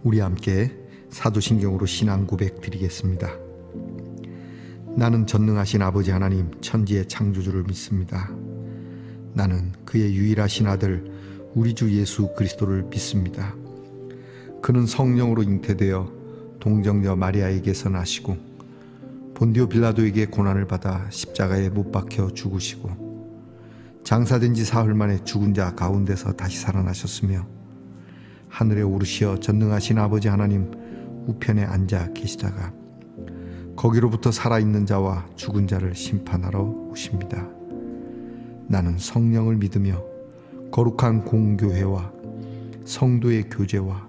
우리 함께 사도신경으로 신앙 고백 드리겠습니다. 나는 전능하신 아버지 하나님 천지의 창조주를 믿습니다. 나는 그의 유일하신 아들 우리 주 예수 그리스도를 믿습니다. 그는 성령으로 잉태되어 동정녀 마리아에게서 나시고 본디오 빌라도에게 고난을 받아 십자가에 못 박혀 죽으시고 장사된 지 사흘 만에 죽은 자 가운데서 다시 살아나셨으며 하늘에 오르시어 전능하신 아버지 하나님 우편에 앉아 계시다가 거기로부터 살아있는 자와 죽은 자를 심판하러 오십니다. 나는 성령을 믿으며 거룩한 공교회와 성도의 교제와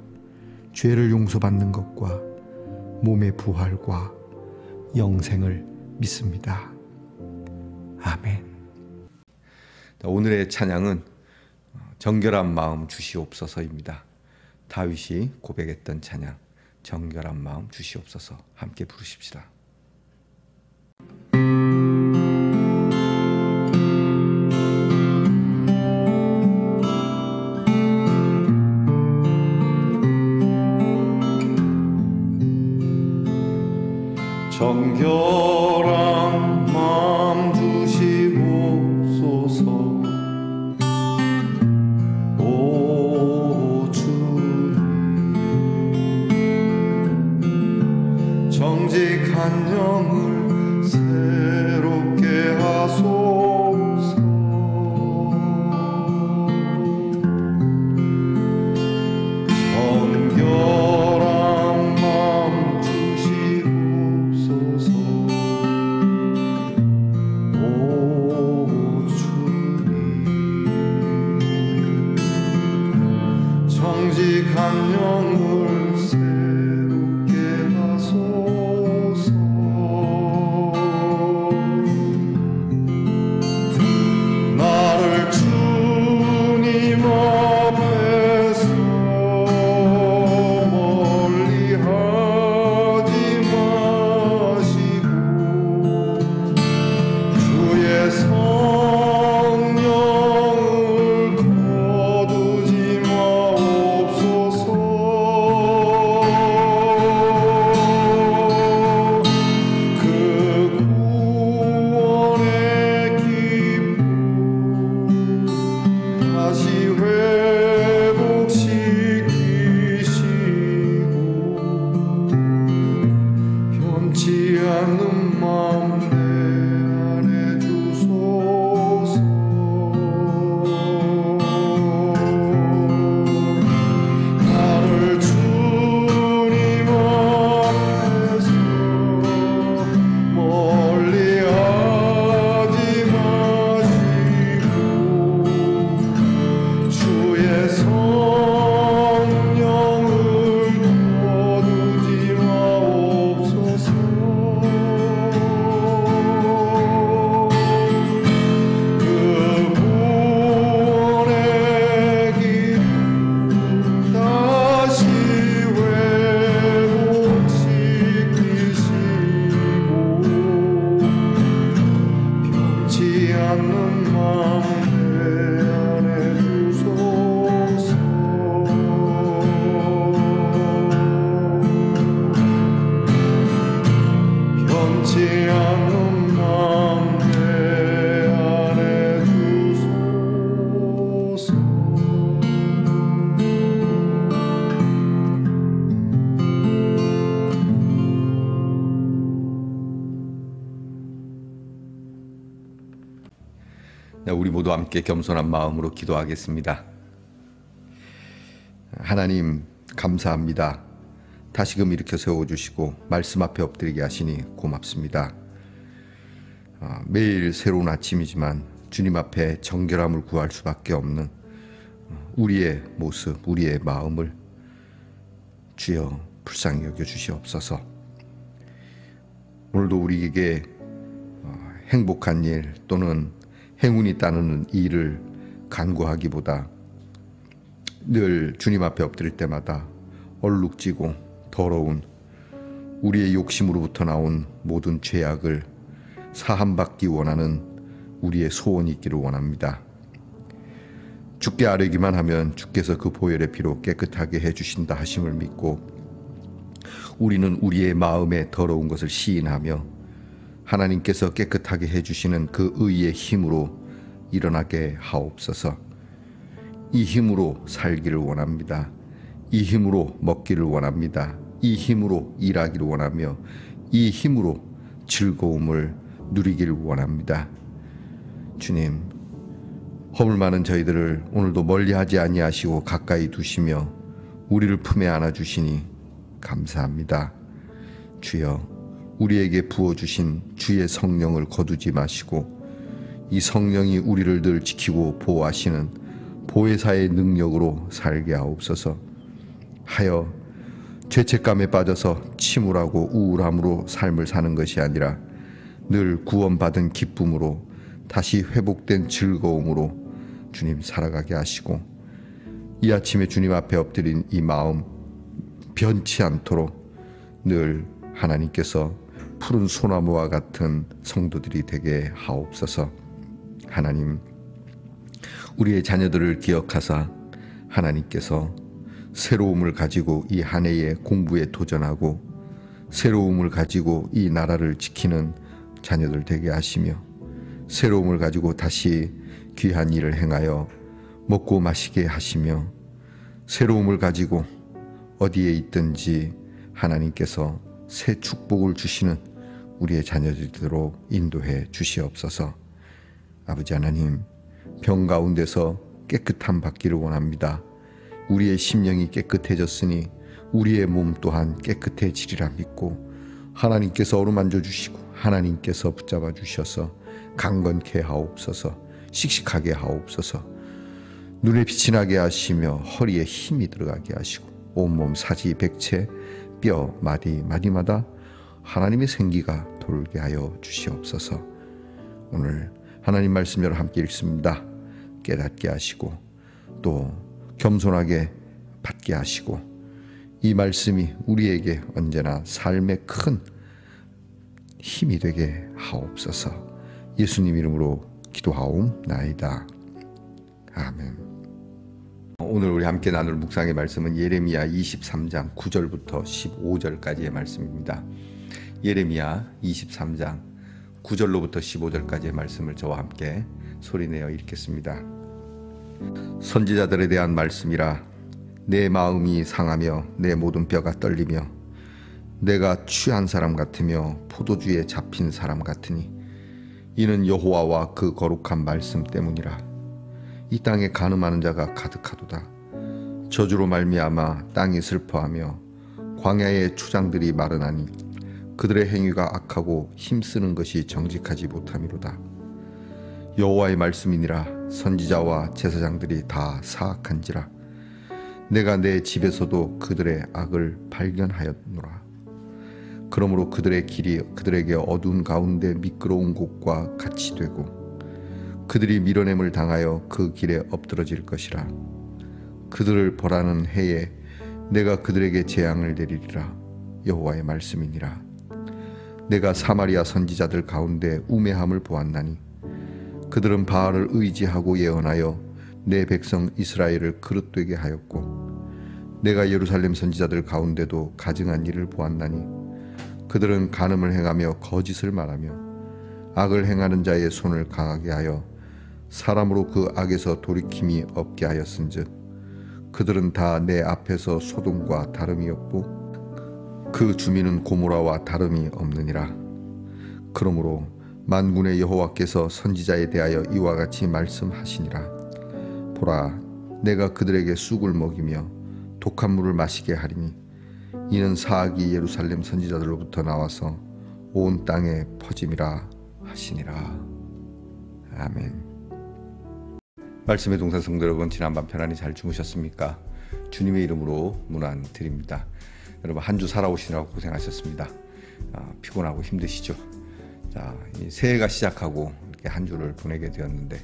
죄를 용서받는 것과 몸의 부활과 영생을 믿습니다. 아멘. 오늘의 찬양은 정결한 마음 주시옵소서입니다. 다윗이 고백했던 찬양, 정결한 마음 주시옵소서. 함께 부르십시다. 정결한 마음 주시옵소서. 오 주님, 정직한 영을 새롭게 하소서. 정결한 마음 주시옵소서. 오 주님, 정직한 영을 새롭게 하소서. 나를 주님 앞에서 멀리 하지 마시고 주의 성령을 거두지 마옵소서. 그 구원의 기쁨 다시 회복시키시고 변치 않는 마음 내 안에 주소서. 나를 주님 앞에서 멀리 하지 마시고 주의 성령을 거두지 마옵소서. 그 구원의 기쁨 다시 회복시키시고 변치 않는 마음 내 안에 주소서. 변치 않는 마음 내 안에 주소서. 우리 모두 함께 겸손한 마음으로 기도하겠습니다. 하나님 감사합니다. 다시금 일으켜 세워주시고 말씀 앞에 엎드리게 하시니 고맙습니다. 매일 새로운 아침이지만 주님 앞에 정결함을 구할 수밖에 없는 우리의 모습, 우리의 마음을 주여 불쌍히 여겨 주시옵소서. 오늘도 우리에게 행복한 일 또는 행운이 따르는 일을 간구하기보다 늘 주님 앞에 엎드릴 때마다 얼룩지고 더러운 우리의 욕심으로부터 나온 모든 죄악을 사함받기 원하는 우리의 소원이 있기를 원합니다. 주께 아뢰기만 하면 주께서 그 보혈의 피로 깨끗하게 해주신다 하심을 믿고 우리는 우리의 마음에 더러운 것을 시인하며 하나님께서 깨끗하게 해주시는 그 의의 힘으로 일어나게 하옵소서. 이 힘으로 살기를 원합니다. 이 힘으로 먹기를 원합니다. 이 힘으로 일하기를 원하며 이 힘으로 즐거움을 누리기를 원합니다. 주님, 허물 많은 저희들을 오늘도 멀리하지 아니하시고 가까이 두시며 우리를 품에 안아주시니 감사합니다. 주여, 우리에게 부어주신 주의 성령을 거두지 마시고 이 성령이 우리를 늘 지키고 보호하시는 보혜사의 능력으로 살게 하옵소서. 하여 죄책감에 빠져서 침울하고 우울함으로 삶을 사는 것이 아니라 늘 구원받은 기쁨으로 다시 회복된 즐거움으로 주님 살아가게 하시고 이 아침에 주님 앞에 엎드린 이 마음 변치 않도록 늘 하나님께서 푸른 소나무와 같은 성도들이 되게 하옵소서. 하나님, 우리의 자녀들을 기억하사 하나님께서 새로움을 가지고 이 한 해의 공부에 도전하고 새로움을 가지고 이 나라를 지키는 자녀들 되게 하시며 새로움을 가지고 다시 귀한 일을 행하여 먹고 마시게 하시며 새로움을 가지고 어디에 있든지 하나님께서 새 축복을 주시는 우리의 자녀들로 인도해 주시옵소서. 아버지 하나님, 병 가운데서 깨끗함 받기를 원합니다. 우리의 심령이 깨끗해졌으니 우리의 몸 또한 깨끗해지리라 믿고 하나님께서 어루만져 주시고 하나님께서 붙잡아 주셔서 강건케 하옵소서. 씩씩하게 하옵소서. 눈에 빛이 나게 하시며 허리에 힘이 들어가게 하시고 온몸 사지 백체 뼈 마디마다 하나님의 생기가 돌게 하여 주시옵소서. 오늘 하나님 말씀대로 함께 읽습니다. 깨닫게 하시고 또 겸손하게 받게 하시고 이 말씀이 우리에게 언제나 삶의 큰 힘이 되게 하옵소서. 예수님 이름으로 기도하옵나이다. 아멘. 오늘 우리 함께 나눌 묵상의 말씀은 예레미야 23장 9절부터 15절까지의 말씀입니다. 예레미야 23장 9절로부터 15절까지의 말씀을 저와 함께 소리내어 읽겠습니다. 선지자들에 대한 말씀이라. 내 마음이 상하며 내 모든 뼈가 떨리며 내가 취한 사람 같으며 포도주에 잡힌 사람 같으니 이는 여호와와 그 거룩한 말씀 때문이라. 이 땅에 간음하는 자가 가득하도다. 저주로 말미암아 땅이 슬퍼하며 광야의 초장들이 마르나니 그들의 행위가 악하고 힘쓰는 것이 정직하지 못함이로다. 여호와의 말씀이니라. 선지자와 제사장들이 다 사악한지라. 내가 내 집에서도 그들의 악을 발견하였노라. 그러므로 그들의 길이 그들에게 어두운 가운데 미끄러운 곳과 같이 되고 그들이 밀어냄을 당하여 그 길에 엎드러질 것이라. 그들을 벌하는 해에 내가 그들에게 재앙을 내리리라. 여호와의 말씀이니라. 내가 사마리아 선지자들 가운데 우매함을 보았나니 그들은 바알을 의지하고 예언하여 내 백성 이스라엘을 그릇되게 하였고 내가 예루살렘 선지자들 가운데도 가증한 일을 보았나니 그들은 간음을 행하며 거짓을 말하며 악을 행하는 자의 손을 강하게 하여 사람으로 그 악에서 돌이킴이 없게 하였은즉 그들은 다 내 앞에서 소돔과 다름이 없고 그 주민은 고모라와 다름이 없느니라. 그러므로 만군의 여호와께서 선지자에 대하여 이와 같이 말씀하시니라. 보라, 내가 그들에게 쑥을 먹이며 독한 물을 마시게 하리니 이는 사악이 예루살렘 선지자들로부터 나와서 온 땅에 퍼짐이라 하시니라. 아멘. 말씀의 동산 성도 여러분, 지난밤 편안히 잘 주무셨습니까? 주님의 이름으로 문안 드립니다. 여러분, 한 주 살아오시느라고 고생하셨습니다. 피곤하고 힘드시죠? 자, 새해가 시작하고 이렇게 한 주를 보내게 되었는데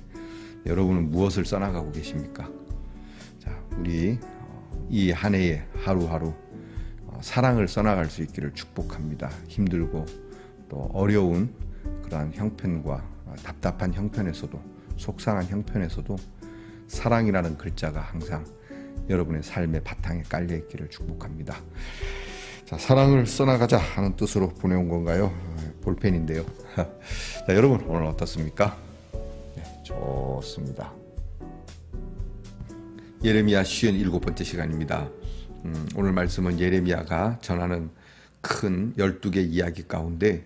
여러분은 무엇을 써나가고 계십니까? 자, 우리 이 한 해에 하루하루 사랑을 써나갈 수 있기를 축복합니다. 힘들고 또 어려운 그러한 형편과 답답한 형편에서도 속상한 형편에서도 사랑이라는 글자가 항상 여러분의 삶의 바탕에 깔려 있기를 축복합니다. 자, 사랑을 써나가자 하는 뜻으로 보내온 건가요? 볼펜인데요. 자, 여러분 오늘 어떻습니까? 네, 좋습니다. 예레미야 57번째 시간입니다. 오늘 말씀은 예레미야가 전하는 큰 12개 이야기 가운데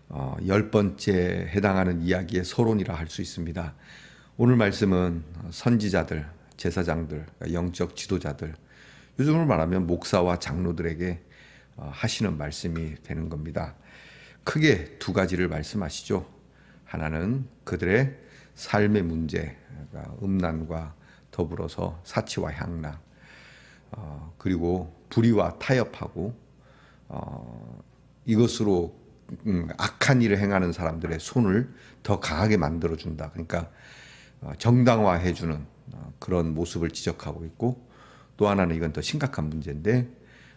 10번째 해당하는 이야기의 서론이라 할 수 있습니다. 오늘 말씀은 선지자들, 제사장들, 영적 지도자들, 요즘으로 말하면 목사와 장로들에게 하시는 말씀이 되는 겁니다. 크게 두 가지를 말씀하시죠. 하나는 그들의 삶의 문제, 음란과 더불어서 사치와 향락, 그리고 불의와 타협하고 이것으로 악한 일을 행하는 사람들의 손을 더 강하게 만들어준다. 그러니까 정당화해주는 그런 모습을 지적하고 있고, 또 하나는 이건 더 심각한 문제인데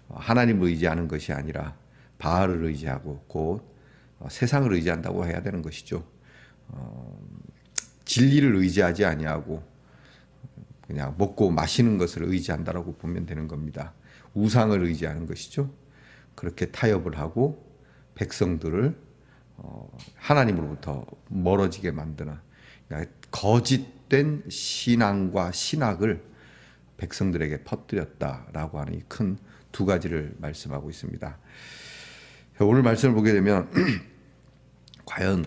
하나님을 의지하는 것이 아니라 바알을 의지하고 곧 세상을 의지한다고 해야 되는 것이죠. 진리를 의지하지 아니하고 그냥 먹고 마시는 것을 의지한다라고 보면 되는 겁니다. 우상을 의지하는 것이죠. 그렇게 타협을 하고 백성들을 하나님으로부터 멀어지게 만드는, 그러니까 거짓된 신앙과 신학을 백성들에게 퍼뜨렸다라고 하는 이 큰 두 가지를 말씀하고 있습니다. 오늘 말씀을 보게 되면 과연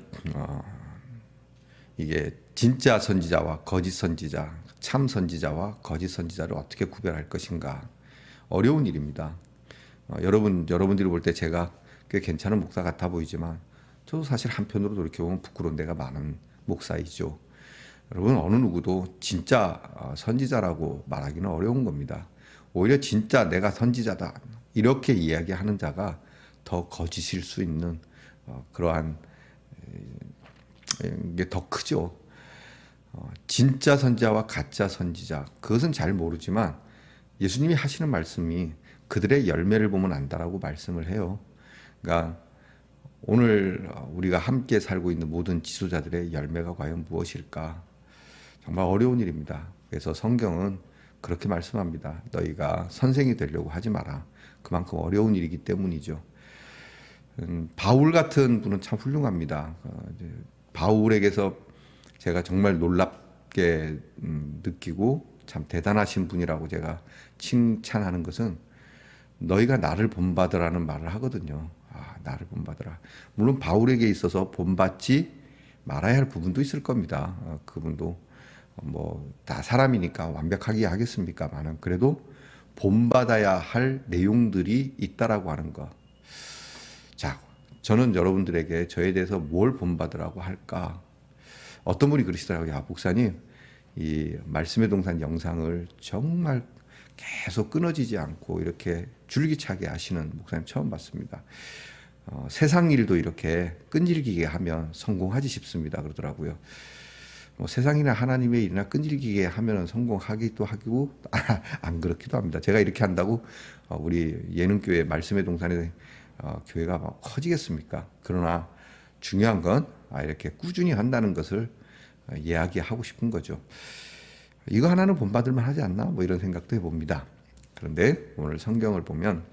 이게 진짜 선지자와 거짓 선지자, 참 선지자와 거짓 선지자를 어떻게 구별할 것인가, 어려운 일입니다. 여러분들이 볼 때 제가 꽤 괜찮은 목사 같아 보이지만 저도 사실 한편으로 돌이켜보면 부끄러운 데가 많은 목사이죠. 여러분, 어느 누구도 진짜 선지자라고 말하기는 어려운 겁니다. 오히려 진짜 내가 선지자다 이렇게 이야기하는 자가 더 거짓일 수 있는 그러한 게 더 크죠. 진짜 선지자와 가짜 선지자, 그것은 잘 모르지만 예수님이 하시는 말씀이 그들의 열매를 보면 안다라고 말씀을 해요. 그러니까 오늘 우리가 함께 살고 있는 모든 지도자들의 열매가 과연 무엇일까? 정말 어려운 일입니다. 그래서 성경은 그렇게 말씀합니다. 너희가 선생이 되려고 하지 마라. 그만큼 어려운 일이기 때문이죠. 바울 같은 분은 참 훌륭합니다. 바울에게서 제가 정말 놀랍게 느끼고 참 대단하신 분이라고 제가 칭찬하는 것은 너희가 나를 본받으라는 말을 하거든요. 나를 본받으라. 물론 바울에게 있어서 본받지 말아야 할 부분도 있을 겁니다. 그분도 다 사람이니까 완벽하게 하겠습니까만은 그래도 본받아야 할 내용들이 있다라고 하는 것. 자, 저는 여러분들에게 저에 대해서 뭘 본받으라고 할까? 어떤 분이 그러시더라고요. 야, 목사님, 이 말씀의 동산 영상을 정말 계속 끊어지지 않고 이렇게 줄기차게 하시는 목사님 처음 봤습니다. 세상 일도 이렇게 끈질기게 하면 성공하지 싶습니다. 그러더라고요. 세상이나 하나님의 일이나 끈질기게 하면 성공하기도 하고 안 그렇기도 합니다. 제가 이렇게 한다고 우리 예능교회 말씀의 동산의 교회가 막 커지겠습니까? 그러나 중요한 건 이렇게 꾸준히 한다는 것을 이야기하고 싶은 거죠. 이거 하나는 본받을만 하지 않나? 이런 생각도 해봅니다. 그런데 오늘 성경을 보면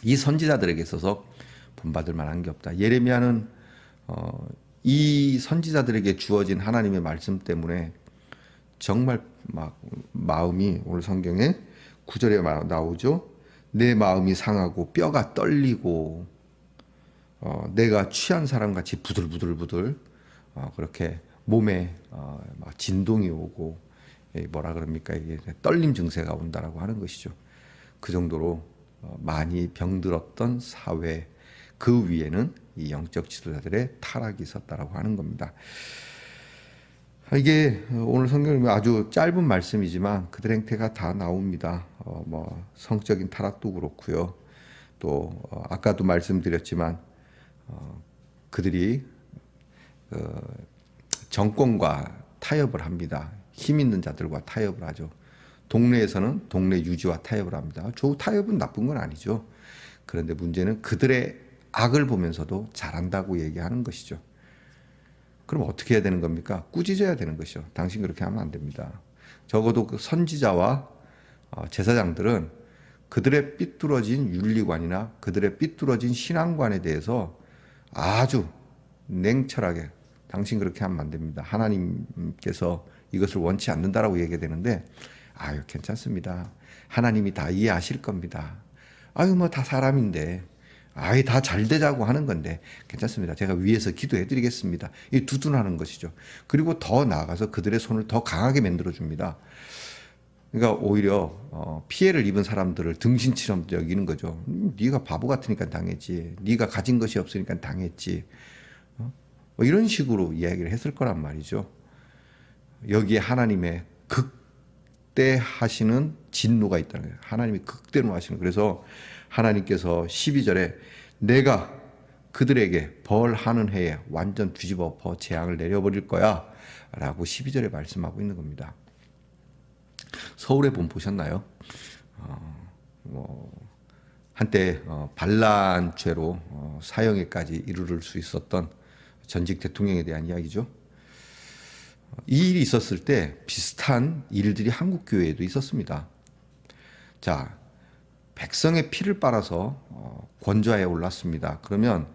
이 선지자들에게 있어서 본받을 만한 게 없다. 예레미야는 이 선지자들에게 주어진 하나님의 말씀 때문에 정말 막 마음이, 오늘 성경에 9절에 나오죠. 내 마음이 상하고 뼈가 떨리고 내가 취한 사람같이 부들부들부들 그렇게 몸에 막 진동이 오고 뭐라 그럽니까? 이게 떨림 증세가 온다라고 하는 것이죠. 그 정도로 많이 병들었던 사회, 그 위에는 이 영적 지도자들의 타락이 있었다라고 하는 겁니다. 이게 오늘 성경은 아주 짧은 말씀이지만 그들의 행태가 다 나옵니다. 성적인 타락도 그렇고요. 또 아까도 말씀드렸지만 그들이 정권과 타협을 합니다. 힘 있는 자들과 타협을 하죠. 동네에서는 동네 유지와 타협을 합니다. 저 타협은 나쁜 건 아니죠. 그런데 문제는 그들의 악을 보면서도 잘한다고 얘기하는 것이죠. 그럼 어떻게 해야 되는 겁니까? 꾸짖어야 되는 것이죠. 당신 그렇게 하면 안 됩니다. 적어도 그 선지자와 제사장들은 그들의 삐뚤어진 윤리관이나 그들의 삐뚤어진 신앙관에 대해서 아주 냉철하게 당신 그렇게 하면 안 됩니다. 하나님께서 이것을 원치 않는다라고 얘기가 되는데 아유 괜찮습니다. 하나님이 다 이해하실 겁니다. 아유 뭐 다 사람인데 아예 다 잘 되자고 하는 건데 괜찮습니다. 제가 위에서 기도해 드리겠습니다. 이 두둔하는 것이죠. 그리고 더 나아가서 그들의 손을 더 강하게 만들어 줍니다. 그러니까 오히려 피해를 입은 사람들을 등신처럼 여기는 거죠. 네가 바보 같으니까 당했지. 네가 가진 것이 없으니까 당했지. 뭐 이런 식으로 이야기를 했을 거란 말이죠. 여기에 하나님의 극대하시는 진노가 있다는 거예요. 하나님이 극대로 하시는. 그래서 하나님께서 12절에 내가 그들에게 벌하는 해에 완전 뒤집어 엎어 재앙을 내려버릴 거야 라고 12절에 말씀하고 있는 겁니다. 서울의 봄 보셨나요? 한때 반란죄로 사형에까지 이르를 수 있었던 전직 대통령에 대한 이야기죠. 이 일이 있었을 때 비슷한 일들이 한국 교회에도 있었습니다. 자, 백성의 피를 빨아서 권좌에 올랐습니다. 그러면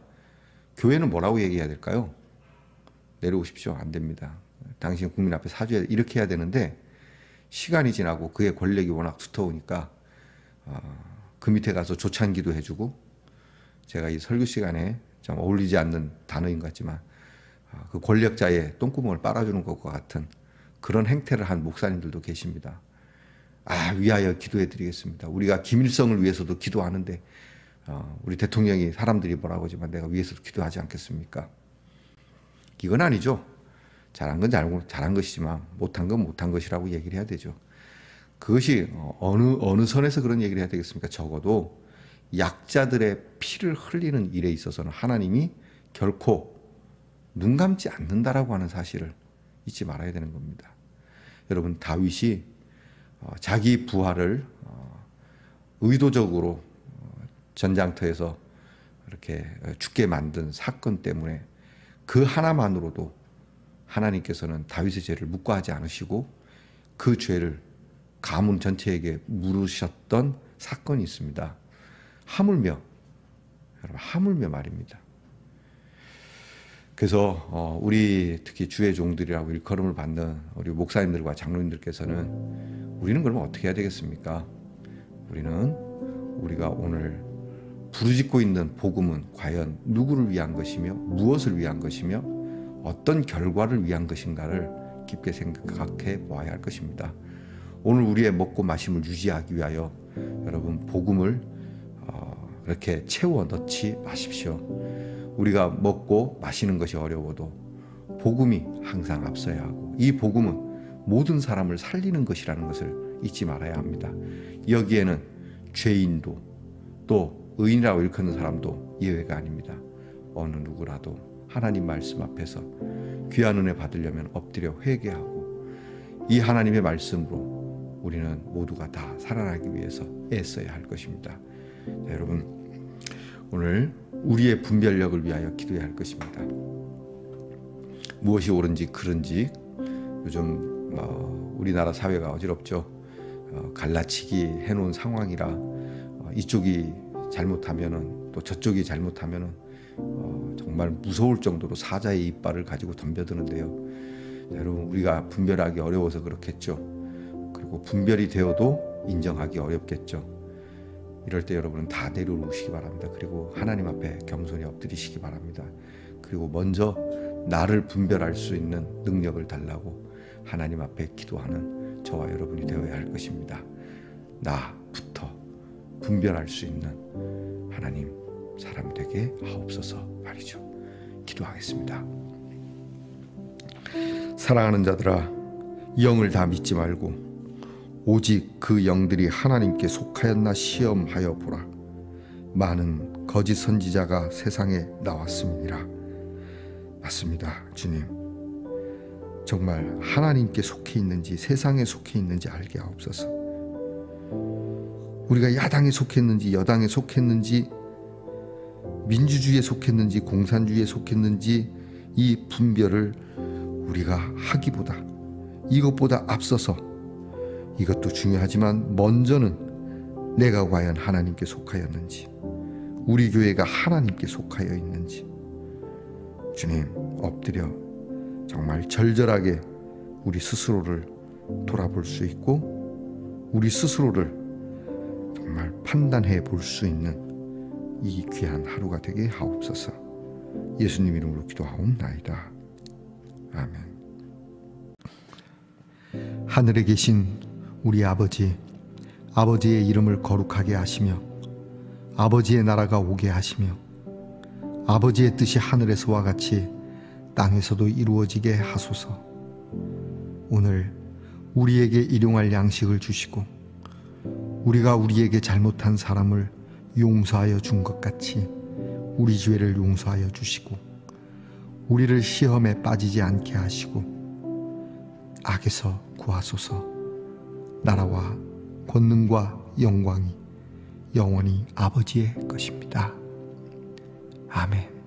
교회는 뭐라고 얘기해야 될까요? 내려오십시오. 안 됩니다. 당신 국민 앞에 사죄 이렇게 해야 되는데 시간이 지나고 그의 권력이 워낙 두터우니까 그 밑에 가서 조찬기도 해주고 제가 이 설교 시간에 좀 어울리지 않는 단어인 것 같지만 그 권력자의 똥구멍을 빨아주는 것과 같은 그런 행태를 한 목사님들도 계십니다. 위하여 기도해 드리겠습니다. 우리가 김일성을 위해서도 기도하는데 우리 대통령이 사람들이 뭐라고 하지만 내가 위해서도 기도하지 않겠습니까? 이건 아니죠. 잘한 건 잘한 것이지만 못한 건 못한 것이라고 얘기를 해야 되죠. 그것이 어느 선에서 그런 얘기를 해야 되겠습니까? 적어도 약자들의 피를 흘리는 일에 있어서는 하나님이 결코 눈 감지 않는다라고 하는 사실을 잊지 말아야 되는 겁니다. 여러분 다윗이 자기 부하를 의도적으로 전장터에서 이렇게 죽게 만든 사건 때문에 그 하나만으로도 하나님께서는 다윗의 죄를 묵과하지 않으시고 그 죄를 가문 전체에게 물으셨던 사건이 있습니다. 하물며 여러분 하물며 말입니다. 그래서 우리 특히 주의 종들이라고 일컬음을 받는 우리 목사님들과 장로님들께서는 우리는 그러면 어떻게 해야 되겠습니까? 우리가 오늘 부르짖고 있는 복음은 과연 누구를 위한 것이며 무엇을 위한 것이며 어떤 결과를 위한 것인가를 깊게 생각해 보아야 할 것입니다. 오늘 우리의 먹고 마심을 유지하기 위하여 여러분 복음을 이렇게 채워 넣지 마십시오. 우리가 먹고 마시는 것이 어려워도 복음이 항상 앞서야 하고 이 복음은 모든 사람을 살리는 것이라는 것을 잊지 말아야 합니다. 여기에는 죄인도 또 의인이라고 일컫는 사람도 예외가 아닙니다. 어느 누구라도 하나님 말씀 앞에서 귀한 은혜 받으려면 엎드려 회개하고 이 하나님의 말씀으로 우리는 모두가 다 살아나기 위해서 애써야 할 것입니다. 자, 여러분 오늘 우리의 분별력을 위하여 기도해야 할 것입니다. 무엇이 옳은지 그른지 요즘 우리나라 사회가 어지럽죠. 갈라치기 해놓은 상황이라 이쪽이 잘못하면은 또 저쪽이 잘못하면은 정말 무서울 정도로 사자의 이빨을 가지고 덤벼드는데요. 여러분 우리가 분별하기 어려워서 그렇겠죠. 그리고 분별이 되어도 인정하기 어렵겠죠. 이럴 때 여러분은 다 내려놓으시기 바랍니다. 그리고 하나님 앞에 겸손히 엎드리시기 바랍니다. 그리고 먼저 나를 분별할 수 있는 능력을 달라고 하나님 앞에 기도하는 저와 여러분이 되어야 할 것입니다. 나부터 분별할 수 있는 하나님 사람 되게 하옵소서 말이죠. 기도하겠습니다. 사랑하는 자들아, 영을 다 믿지 말고 오직 그 영들이 하나님께 속하였나 시험하여 보라. 많은 거짓 선지자가 세상에 나왔음이니라. 맞습니다, 주님. 정말 하나님께 속해 있는지 세상에 속해 있는지 알게 하옵소서. 우리가 야당에 속했는지 여당에 속했는지 민주주의에 속했는지 공산주의에 속했는지 이 분별을 우리가 하기보다 이것보다 앞서서 이것도 중요하지만 먼저는 내가 과연 하나님께 속하였는지, 우리 교회가 하나님께 속하여 있는지 주님 엎드려 정말 절절하게 우리 스스로를 돌아볼 수 있고 우리 스스로를 정말 판단해 볼 수 있는 이 귀한 하루가 되게 하옵소서. 예수님 이름으로 기도하옵나이다. 아멘. 하늘에 계신 우리 아버지, 아버지의 이름을 거룩하게 하시며 아버지의 나라가 오게 하시며 아버지의 뜻이 하늘에서와 같이 땅에서도 이루어지게 하소서. 오늘 우리에게 일용할 양식을 주시고 우리가 우리에게 잘못한 사람을 용서하여 준 것 같이 우리 죄를 용서하여 주시고 우리를 시험에 빠지지 않게 하시고 악에서 구하소서. 나라와 권능과 영광이 영원히 아버지의 것입니다. 아멘.